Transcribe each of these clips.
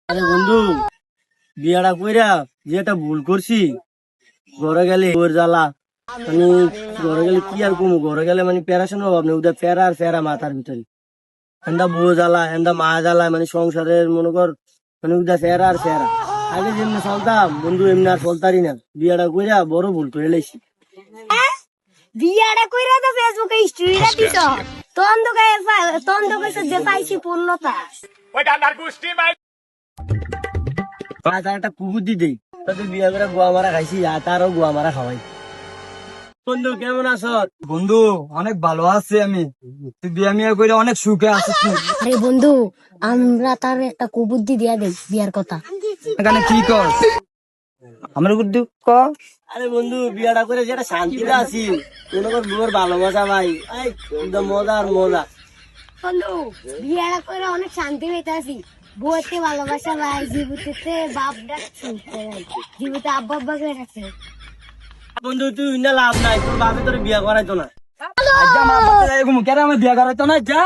আরে বন্ধু, বিয়াটা কইরা যে একটা ভুল করছি। ঘরে গেলে ওর জ্বালা, মানে ঘরে গেলে কি আর কমু, ঘরে গেলে মানে প্যারাশন অভাব নেই, ওদের ফেরা আর ফেরা মাথার ভিতরে। এন্দা বউ জ্বালা, এন্দা মা জ্বালা, মানে সংসারের মনে কর, মানে ওদের ফেরা আর ফেরা। আগে যেমনি চলতাম বন্ধু এমনি আর চলতারি না। বিয়াটা কইরা বড় ভুল করে লাইছি। বিয়াটা কইরা তো ফেসবুকে স্টোরিটা দিছ। তন্দকে যে পাইছি পূর্ণতা। আর তার একটা কুকুর দি দেই, তাতে বিয়া করে গোয়া মারা খাইছি, আর তারও গোয়া মারা খাওয়াই। বন্ধু কেমন আছো? বন্ধু অনেক ভালো আছি আমি। তুই বিয়া মিয়া করে অনেক সুখে আছিস তুই। আরে বন্ধু, আমরা তার একটা কুবুদ্ধি দিয়া দেই বিয়ার কথা। এখানে কি কর আমার বুদ্ধি ক। আরে বন্ধু, বিয়াটা করে যেটা শান্তিতে আছি, মনে কর বউর ভালোবাসা ভাই, এই একদম মজা আর মজা। বন্ধু, বিয়াটা কইরা অনেক শান্তি পেতেছি। বউতে ভালোবাসা ভাই, জীবিতে বাপ ডাকছে, জীবিতে আব্বা আব্বা করে রাখছে। বন্ধু তুই না লাভ নাই, তোর বাপে তোর বিয়া করাইতো না। আজ্জা মা বলতে যাই ঘুম কেন আমি বিয়া করাইতো না যা।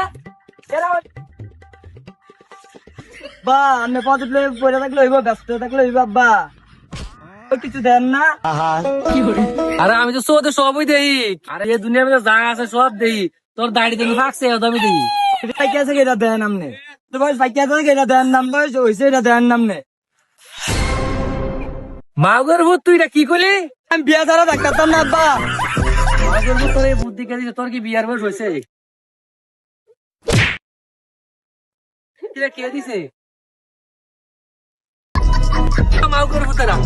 বা আমি পদে পড়ে থাকলে হইব, ব্যস্ত থাকলে হইব আব্বা। কিছু দেন না। আরে আমি তো সৌদে সবই দেই। আরে এই দুনিয়ার মধ্যে যা আছে সব দেই। তোর দাড়ি তুমি থাকছে আমি দেই। ফাইকি আছে এটা দেন নামনে, তো বয়স ফাইকি আছে এটা দেন নাম, বয়স হয়েছে এটা দেন নামনে। মাউগের ভূত তুই এটা কি করলি? আমি বিয়া ছাড়া থাকতাম না আব্বা। মাউগের ভূত তোর এই বুদ্ধি কে দিছে? তোর কি বিয়ার বয়স হয়েছে? এটা কে দিছে? মাউগের ভূতেরা